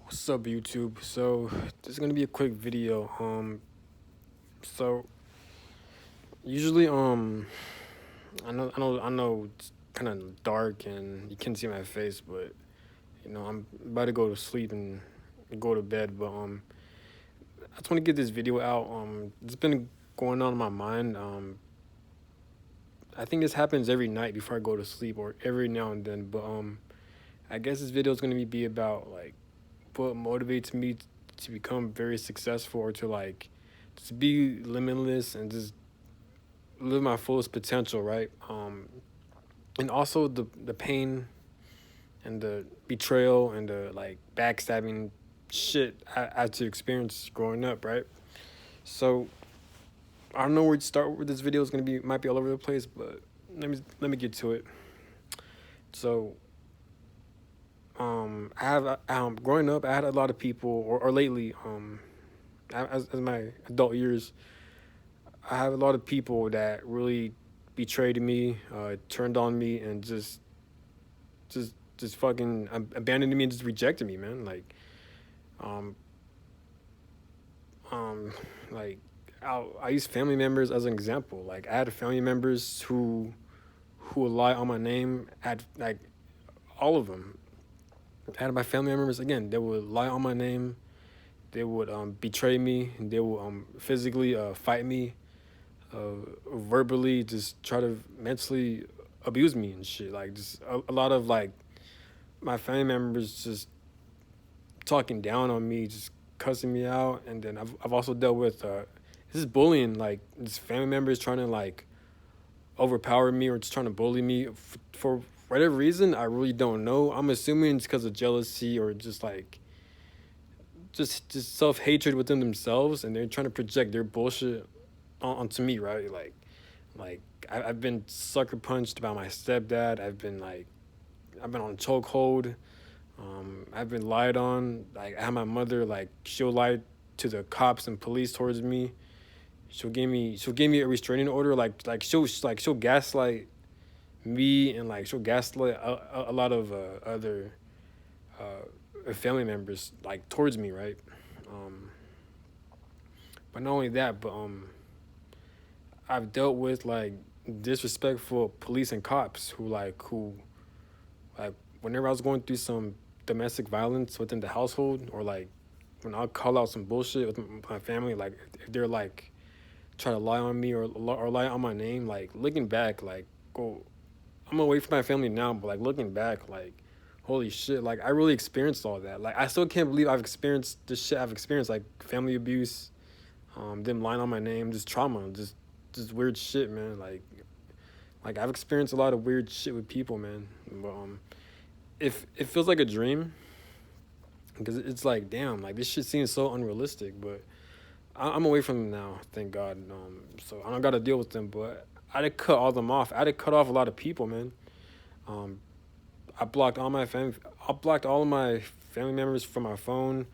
What's up, YouTube? So this is gonna be a quick video. So usually, I know, it's kind of dark and you can't see my face, but I'm about to go to sleep and go to bed. But I just want to get this video out. It's been going on in my mind. I think this happens every night before I go to sleep, or every now and then. But I guess this video is gonna be about like what motivates me to become very successful, or to like just be limitless and just live my fullest potential, right? And also the pain and the betrayal and the like backstabbing shit I had to experience growing up, right? So I don't know where to start with this video. Is gonna be might be all over the place, but let me get to it. So I have growing up, I had a lot of people, or lately, as my adult years, I have a lot of people that really betrayed me, turned on me, and just fucking abandoned me and just rejected me, man. Um, um, like I use family members as an example. Like I had family members who would lie on my name. Had like all of them. I had my family members again. They would lie on my name. They would betray me. They would physically fight me, verbally just try to mentally abuse me and shit. Like just a lot of like my family members just talking down on me, just cussing me out. And then I've also dealt with this is bullying, like just family members trying to like overpower me or just trying to bully me for whatever reason. I really don't know. I'm assuming it's because of jealousy or just like just self hatred within themselves, and they're trying to project their bullshit onto me, right? Like I've been sucker punched by my stepdad. I've been on a chokehold. I've been lied on. Like I had my mother, like she'll lie to the cops and police towards me. She'll give me a restraining order. She'll gaslight me, and like she'll gaslight a lot of other family members like towards me, right? Um, but not only that, but I've dealt with like disrespectful police and cops who like whenever I was going through some domestic violence within the household, or like when I'll call out some bullshit with my family, like if they're like try to lie on me, or lie on my name, like looking back, like go, I'm away from my family now, but like looking back, like holy shit, like I really experienced all that. Like I still can't believe I've experienced this shit I've experienced, like family abuse, them lying on my name, just trauma, just weird shit, man. Like I've experienced a lot of weird shit with people, man. But if it feels like a dream, because it's like damn, like this shit seems so unrealistic. But I'm away from them now, thank God. So I don't got to deal with them. But I had to cut all them off. I had to cut off a lot of people, man. Um, I blocked all my family. I blocked all of my family members from my phone,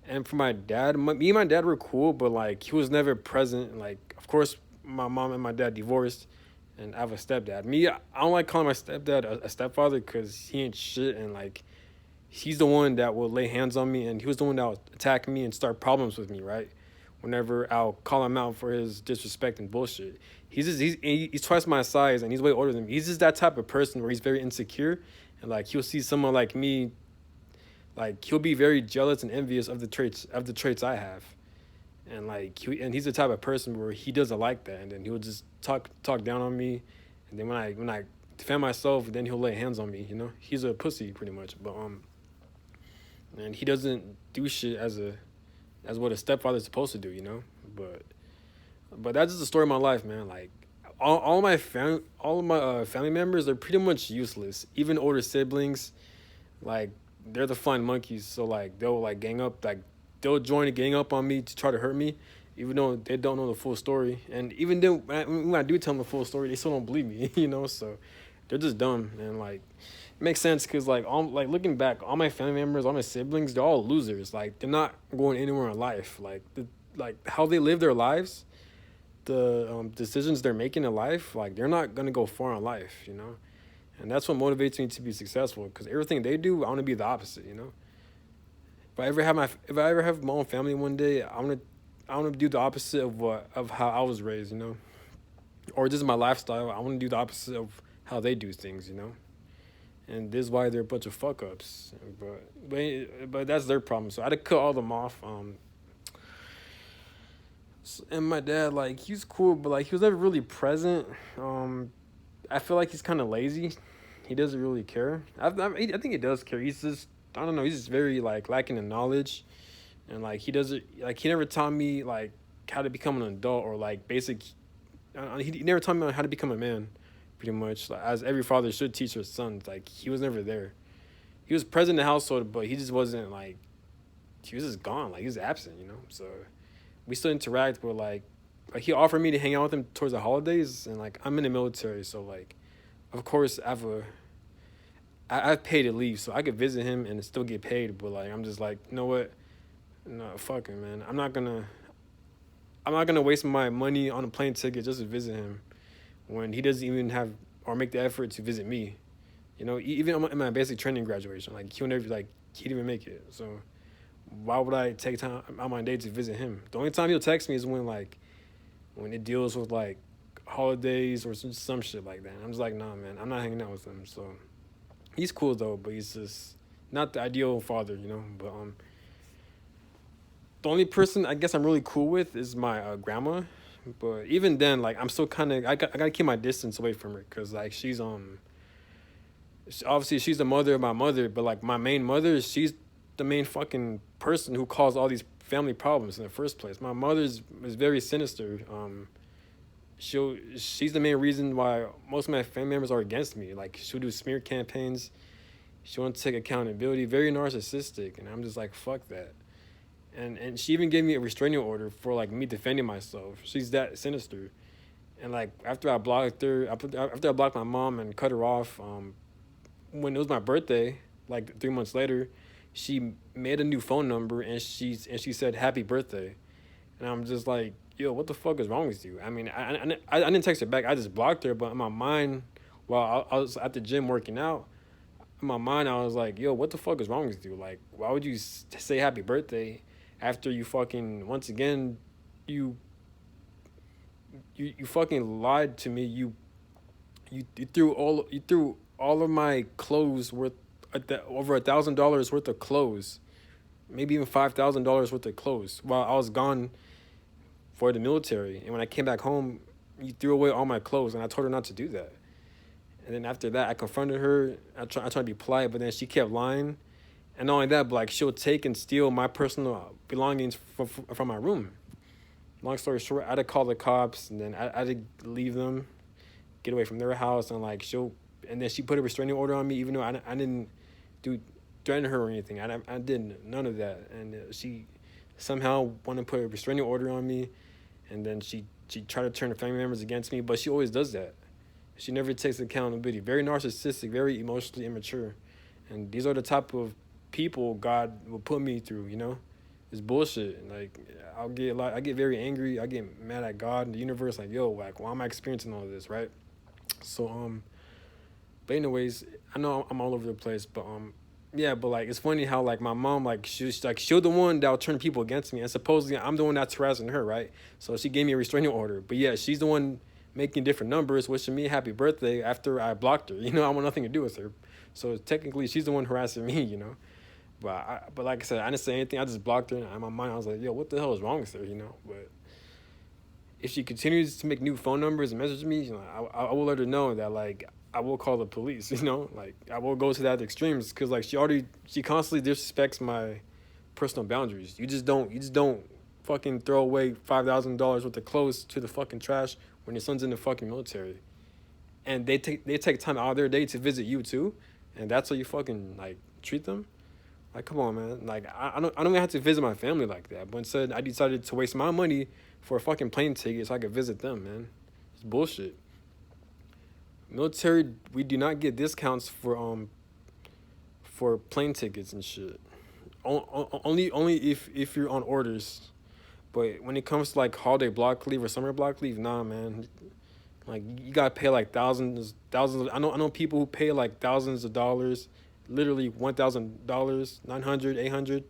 and from my dad. Me and my dad were cool, but like he was never present. Like of course, my mom and my dad divorced, and I have a stepdad. I don't like calling my stepdad a stepfather because he ain't shit, and like he's the one that will lay hands on me, and he was the one that would attack me and start problems with me, right? Whenever I'll call him out for his disrespect and bullshit. He's twice my size and he's way older than me. He's just that type of person where he's very insecure, and like he'll see someone like me, like he'll be very jealous and envious of the traits I have. And like he's the type of person where he doesn't like that, and then he'll just talk down on me, and then when I defend myself, then he'll lay hands on me. He's a pussy pretty much. But and he doesn't do shit as what a stepfather's supposed to do. But that's just the story of my life, man. Like all of my family members are pretty much useless. Even older siblings, like they're the flying monkeys. So like they'll like gang up, like they'll join a gang up on me to try to hurt me, even though they don't know the full story. And even then, when I do tell them the full story, they still don't believe me. So they're just dumb. And like it makes sense because like looking back, all my family members, all my siblings, they're all losers. Like they're not going anywhere in life. Like how they live their lives, the decisions they're making in life, like they're not gonna go far in life. And that's what motivates me to be successful, because everything they do, I want to be the opposite. if I ever have my own family one day, I wanna do the opposite of how I was raised, you know, or this is my lifestyle. I want to do the opposite of how they do things, you know. And this is why they're a bunch of fuck ups. But that's their problem. So I had to cut all them off. And my dad, like, he's cool, but like he was never really present. I feel like he's kind of lazy. He doesn't really care. I think he does care. He's just, I don't know. He's just very like lacking in knowledge, and like he doesn't, like, he never taught me like how to become an adult or like basic. He never taught me how to become a man, pretty much. Like, as every father should teach their sons. Like, he was never there. He was present in the household, but he just wasn't like, he was just gone. Like, he was absent, you know. So we still interact, but like he offered me to hang out with him towards the holidays, and like I'm in the military, so like, of course I've paid to leave, so I could visit him and still get paid. But like, I'm just like, you know what? No, fuck it, man. I'm not gonna waste my money on a plane ticket just to visit him when he doesn't even have or make the effort to visit me. You know, even in my basic training graduation, like he'll never like he didn't even make it. So why would I take time on my day to visit him? The only time he'll text me is when it deals with like holidays or some shit like that. I'm just like, nah, man, I'm not hanging out with him. So he's cool though, but he's just not the ideal father, you know. But the only person I guess I'm really cool with is my grandma. But even then, like, I'm still kind of I gotta keep my distance away from her because like obviously she's the mother of my mother, but like my main mother, she's the main fucking person who caused all these family problems in the first place. My mother's is very sinister. She's the main reason why most of my family members are against me. Like, she'll do smear campaigns. She wants to take accountability. Very narcissistic, and I'm just like, fuck that. And she even gave me a restraining order for like me defending myself. She's that sinister. And like after I blocked her, after I blocked my mom and cut her off, when it was my birthday, like 3 months later, she made a new phone number and she said happy birthday, and I'm just like, yo, what the fuck is wrong with you? I mean, I didn't text her back. I just blocked her, but in my mind, while I was at the gym working out, in my mind I was like, yo, what the fuck is wrong with you? Like, why would you say happy birthday after you fucking once again you fucking lied to me. You threw all of my clothes worth over $1,000 worth of clothes, maybe even $5,000 worth of clothes while I was gone for the military. And when I came back home, you threw away all my clothes, and I told her not to do that. And then after that, I confronted her. I tried to be polite, but then she kept lying. And not only that, but like, she'll take and steal my personal belongings from my room. Long story short, I had to call the cops, and then I had to leave them, get away from their house, and like and then she put a restraining order on me, even though I didn't threaten her or anything. I didn't, none of that. And she somehow wanted to put a restraining order on me, and then she tried to turn the family members against me, but she always does that. She never takes accountability. Very narcissistic, very emotionally immature. And these are the type of people God will put me through, you know? It's bullshit. Like, I get very angry. I get mad at God and the universe. Like, yo, like, why am I experiencing all of this, right? So, but anyways, I know I'm all over the place, but yeah, but like, it's funny how like my mom, like, she's the one that'll turn people against me, and supposedly I'm the one that's harassing her, right? So she gave me a restraining order, but yeah, she's the one making different numbers, wishing me happy birthday after I blocked her. You know, I want nothing to do with her. So technically, she's the one harassing me, you know. But like I said, I didn't say anything. I just blocked her. And in my mind, I was like, yo, what the hell is wrong with her, you know? But if she continues to make new phone numbers and message me, you know, I will let her know that, like, I will call the police, you know? Like, I will go to that extremes because, like, she constantly disrespects my personal boundaries. You just don't fucking throw away $5,000 worth of clothes to the fucking trash when your son's in the fucking military. And they take time out of their day to visit you too, and that's how you fucking like treat them. Like, come on, man. Like, I don't even have to visit my family like that. But instead, I decided to waste my money for a fucking plane ticket so I could visit them, man. It's bullshit. Military, we do not get discounts for plane tickets and shit. Only if you're on orders. But when it comes to like holiday block leave or summer block leave, nah, man. Like, you gotta pay like thousands. I know people who pay like thousands of dollars, literally $1,000, 900, 800,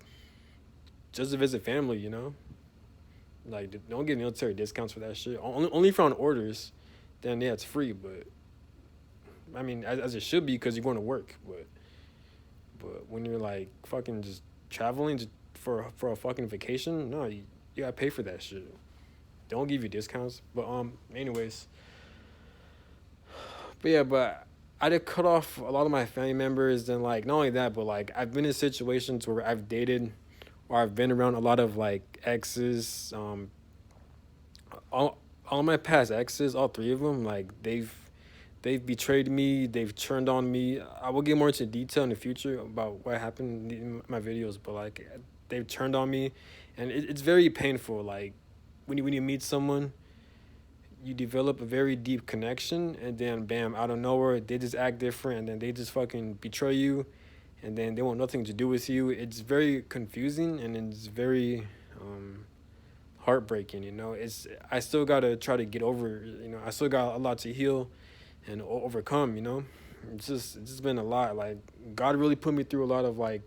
just to visit family, you know. Like, don't get military discounts for that shit. Only if you're on orders, then yeah, it's free. But I mean, as it should be because you're going to work. But when you're like fucking just traveling just for a fucking vacation, no, you gotta pay for that shit. They don't give you discounts. But anyways, but yeah, but I did cut off a lot of my family members. And like not only that, but like I've been in situations where I've dated or I've been around a lot of like exes. All my past exes, all three of them, like they've betrayed me. They've turned on me. I will get more into detail in the future about what happened in my videos, but like they've turned on me, and it's very painful. Like when you meet someone, you develop a very deep connection, and then bam, out of nowhere, they just act different, and then they just fucking betray you, and then they want nothing to do with you. It's very confusing, and it's very heartbreaking. You know, I still gotta try to get over. You know, I still got a lot to heal and overcome. You know, it's just been a lot. Like God really put me through a lot of like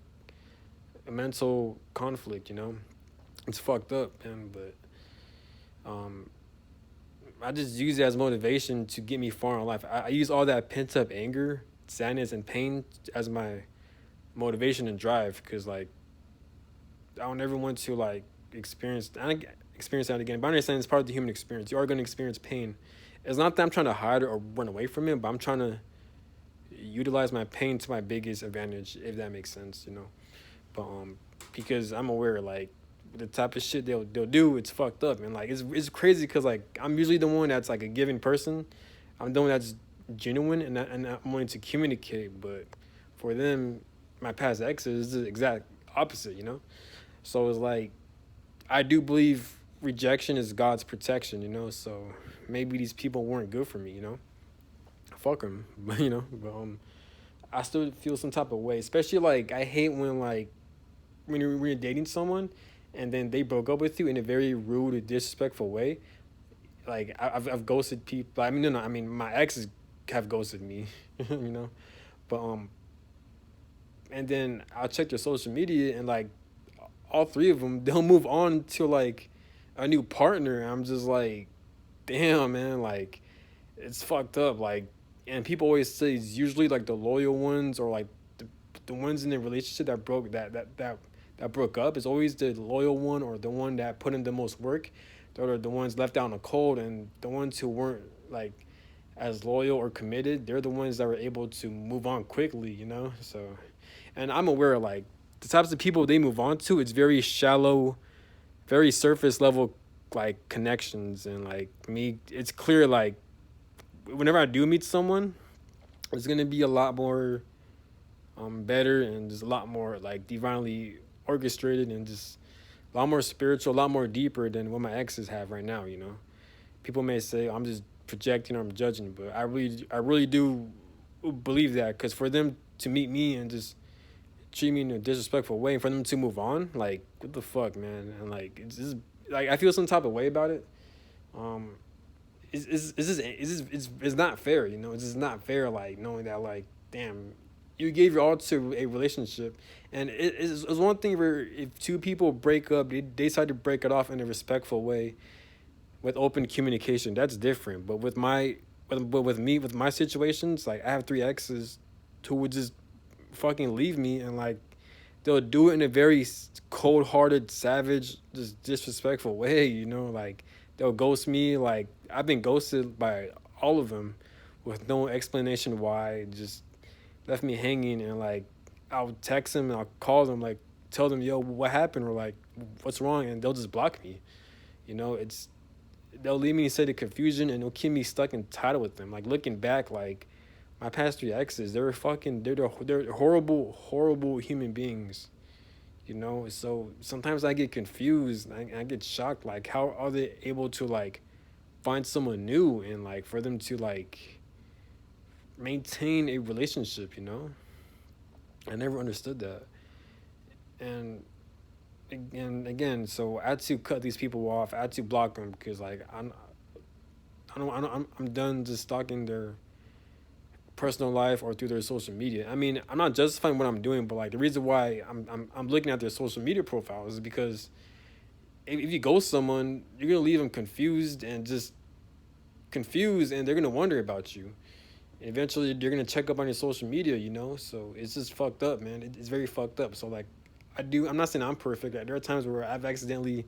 mental conflict. You know, it's fucked up, man. But um, I just use it as motivation to get me far in life. I use all that pent up anger, sadness, and pain as my motivation and drive. Cause like I don't ever want to like experience that again. But I understand it's part of the human experience. You are gonna experience pain. It's not that I'm trying to hide or run away from it, but I'm trying to utilize my pain to my biggest advantage, if that makes sense, you know. But because I'm aware like the type of shit they'll do, it's fucked up, and like it's crazy because like I'm usually the one that's like a giving person. I'm the one that's genuine and I'm wanting to communicate, but for them, my past exes is the exact opposite, you know. So it's like I do believe rejection is God's protection, you know. So maybe these people weren't good for me, you know. Fuck them, but you know. But I still feel some type of way, especially like I hate when like when you're dating someone, and then they broke up with you in a very rude or disrespectful way. Like I've ghosted people. I mean, no, I mean my exes have ghosted me, you know. But and then I'll check their social media, and like all three of them, they'll move on to like a new partner. I'm just like, damn, man, like it's fucked up. Like, and people always say it's usually like the loyal ones or like the ones in the relationship that broke up. It's always the loyal one or the one that put in the most work. They're the ones left out in the cold, and the ones who weren't like as loyal or committed, they're the ones that were able to move on quickly, you know. So, and I'm aware like the types of people they move on to, it's very shallow, very surface level like connections. And like me, it's clear like whenever I do meet someone, it's gonna be a lot more better, and just a lot more like divinely orchestrated, and just a lot more spiritual, a lot more deeper than what my exes have right now, you know. People may say I'm just projecting or I'm judging, but I really do believe that, because for them to meet me and just treat me in a disrespectful way, and for them to move on, like what the fuck, man. And like it's just like I feel some type of way about it. um it's not fair, you know. It's just not fair, like knowing that like damn, you gave your all to a relationship. And it's one thing where if two people break up, they decide to break it off in a respectful way with open communication, that's different. But with me, with my situations, like I have three exes who would just fucking leave me, and like they'll do it in a very cold-hearted, savage, just disrespectful way, you know. Like they'll ghost me. Like I've been ghosted by all of them with no explanation why, just left me hanging. And like I'll text them and I'll call them, like tell them, yo, what happened, or like what's wrong, and they'll just block me, you know. They'll leave me in a state of confusion, and they'll keep me stuck and tied with them. Like looking back, like my past three exes, they're horrible human beings, you know. So sometimes I get confused. I get shocked. Like how are they able to like find someone new, and like for them to like maintain a relationship, you know? I never understood that. And again, so I had to cut these people off. I had to block them because like I'm done just stalking personal life or through their social media. I mean, I'm not justifying what I'm doing, but like the reason why I'm looking at their social media profiles is because if you ghost someone, you're gonna leave them confused and just confused, and they're gonna wonder about you. And eventually, you're gonna check up on your social media, you know. So it's just fucked up, man. It's very fucked up. So like, I'm not saying I'm perfect. Like, there are times where I've accidentally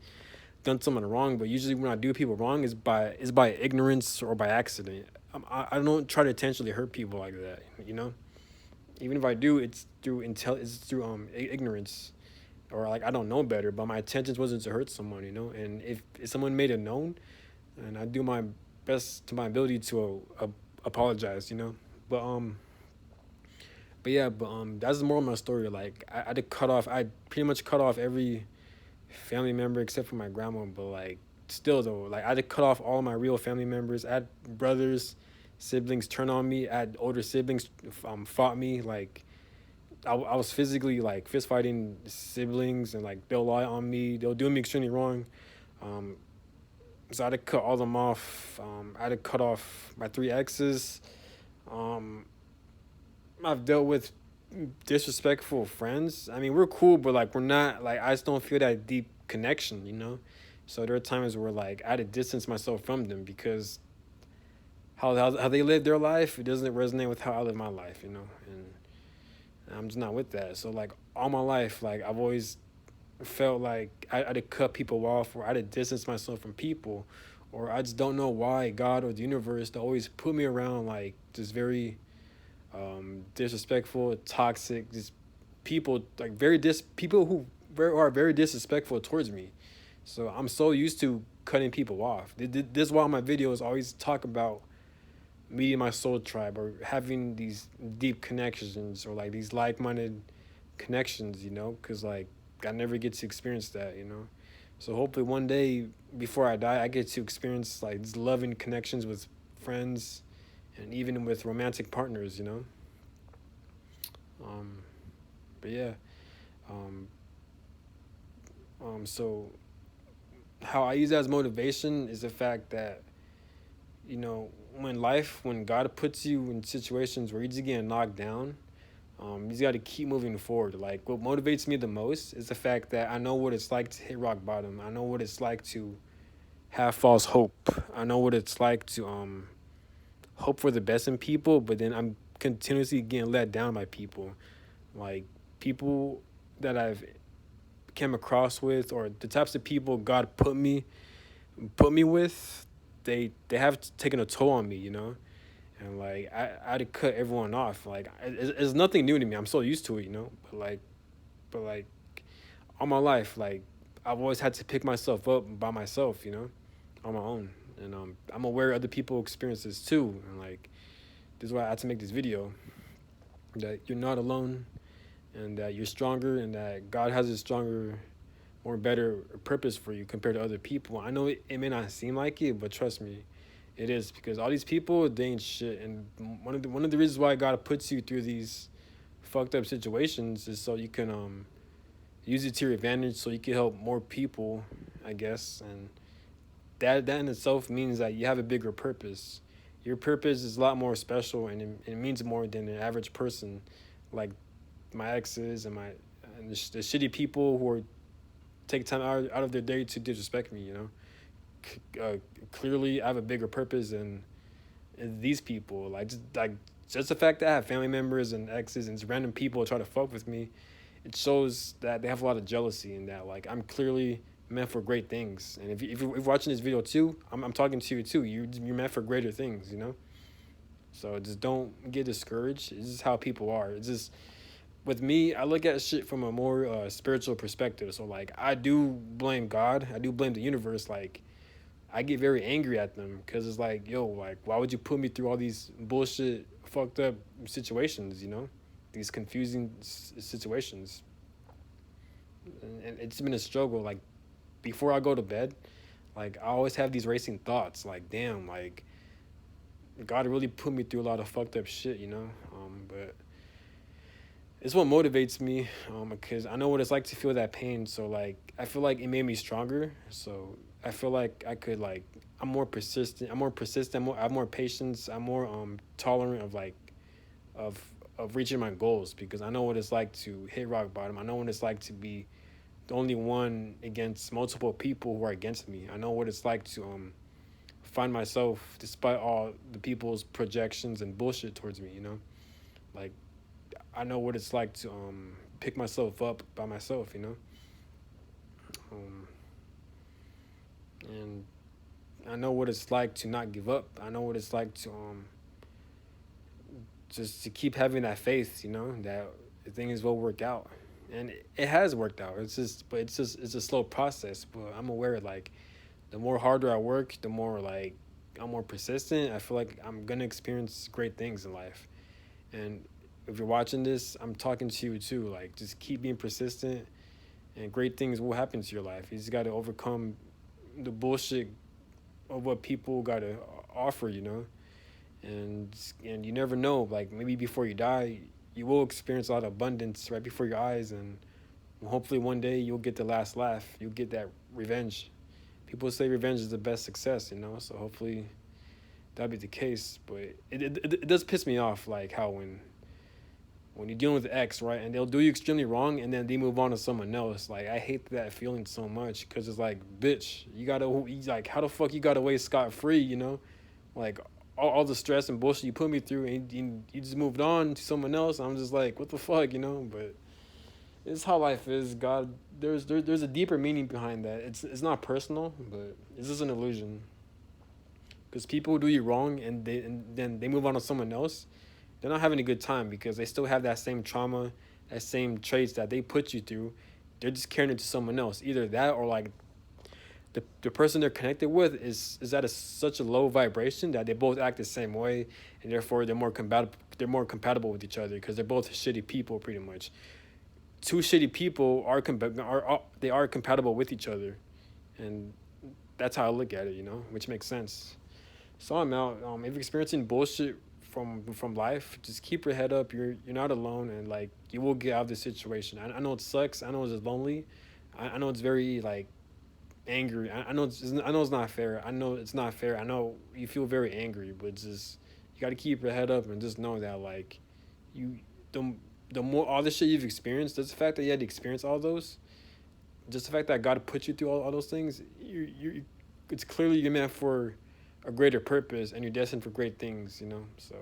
done something wrong, but usually when I do people wrong is by ignorance or by accident. I don't try to intentionally hurt people like that, you know. Even if I do, it's through ignorance, or like I don't know better. But my intentions wasn't to hurt someone, you know. And if someone made it known, and I do my best to my ability to apologize, you know. But that's the moral of my story. Like I did cut off. I pretty much cut off every family member except for my grandma. But like still though, like I did cut off all my real family members. I had brothers, siblings turn on me. I had older siblings fought me. Like I was physically like fist fighting siblings, and like they'll lie on me. They'll do me extremely wrong. Um, so I had to cut all them off. I had to cut off my three exes. Um, I've dealt with disrespectful friends. I mean, we're cool, but like we're not like I just don't feel that deep connection, you know. So there are times where like I had to distance myself from them because how they live their life, it doesn't resonate with how I live my life, you know. And I'm just not with that. So like all my life, like I've always felt like I had to cut people off, or I had to distance myself from people, or I just don't know why God or the universe to always put me around like just very disrespectful, toxic, just people like people who are very disrespectful towards me. So I'm so used to cutting people off. This is why my videos always talk about meeting my soul tribe or having these deep connections or like these like-minded connections, you know, because like I never get to experience that, you know. So hopefully one day before I die, I get to experience like these loving connections with friends and even with romantic partners, you know. Um, but yeah, um, so how I use that as motivation is the fact that, you know, when God puts you in situations where you're just getting knocked down, you just got to keep moving forward. Like what motivates me the most is the fact that I know what it's like to hit rock bottom. I know what it's like to have false hope. I know what it's like to hope for the best in people, but then I'm continuously getting let down by people. Like people that I've came across with, or the types of people God put me with, they have taken a toll on me, you know. And like I had to cut everyone off. Like it's nothing new to me. I'm so used to it, you know. But like all my life, like I've always had to pick myself up by myself, you know, on my own. And I'm aware of other people's experiences too. And like this is why I had to make this video, that you're not alone, and that you're stronger, and that God has a stronger, more better purpose for you compared to other people. I know it may not seem like it, but trust me, it is, because all these people, they ain't shit. And one of the reasons why God puts you through these fucked up situations is so you can use it to your advantage, so you can help more people, I guess. And that in itself means that you have a bigger purpose. Your purpose is a lot more special, and it means more than an average person, like my exes and the shitty people who are take time out of their day to disrespect me. You know, clearly I have a bigger purpose than these people. Just the fact that I have family members and exes and random people try to fuck with me, it shows that they have a lot of jealousy, and that like I'm clearly meant for great things. And if you're watching this video too, I'm talking to you too. You're meant for greater things, you know. So just don't get discouraged. It's just how people are. It's just with me, I look at shit from a more spiritual perspective. So like I do blame God. I do blame the universe. Like I get very angry at them because it's like, yo, like why would you put me through all these bullshit, fucked up situations? You know, these confusing situations. And it's been a struggle. Like before I go to bed, like I always have these racing thoughts. Like damn, like God really put me through a lot of fucked up shit. You know, but it's what motivates me, because I know what it's like to feel that pain. So like I feel like it made me stronger. So I feel like I could like I'm more persistent. I have more patience. I'm more tolerant of like of of reaching my goals, because I know what it's like to hit rock bottom. I know what it's like to be the only one against multiple people who are against me. I know what it's like to find myself despite all the people's projections and bullshit towards me. Like I know what it's like to pick myself up by myself. Um, and I know what it's like to not give up. I know what it's like to just to keep having that faith, that things will work out. And it has worked out. It's a slow process, but I'm aware, like, the more harder I work, the more, like, I'm more persistent. I feel like I'm gonna experience great things in life. And if you're watching this, I'm talking to you too. Like, just keep being persistent, and great things will happen to your life. You just gotta overcome the bullshit of what people gotta offer. and and you never know, like, maybe before you die you will experience a lot of abundance right before your eyes, and hopefully one day you'll get the last laugh, you'll get that revenge. People say revenge is the best success, so hopefully that'll be the case. But it does piss me off, like, how when you're dealing with the ex, right, and they'll do you extremely wrong and then they move on to someone else. Like, I hate that feeling so much, because it's like, bitch, like, how the fuck you got away scot-free. Like, all the stress and bullshit you put me through, and you just moved on to someone else. I'm just like, what the fuck. But it's how life is. God, there's a deeper meaning behind that. It's not personal, but it's just an illusion. Because people do you wrong and then they move on to someone else, they're not having a good time, because they still have that same trauma, that same traits that they put you through. They're just carrying it to someone else. Either that, or, like, the person they're connected with is at such a low vibration that they both act the same way, and therefore they're more compatible. They're more compatible with each other, because they're both shitty people, pretty much. Two shitty people are compatible with each other, and that's how I look at it. Which makes sense. So I'm out. If you're experiencing bullshit from life, just keep your head up. You're not alone, and, like, you will get out of this situation. I know it sucks. I know it's lonely. I know it's very, like, angry. I know it's not fair. I know it's not fair. I know you feel very angry, but just you got to keep your head up and just know that, like, you the the more all the shit you've experienced, just the fact that you had to experience all those, just the fact that God put you through all those things, you it's clearly you're meant for a greater purpose, and you're destined for great things. So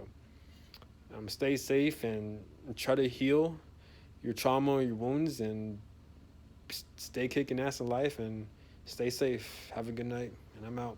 stay safe and try to heal your trauma, your wounds, and stay kicking ass in life, and stay safe. Have a good night, and I'm out.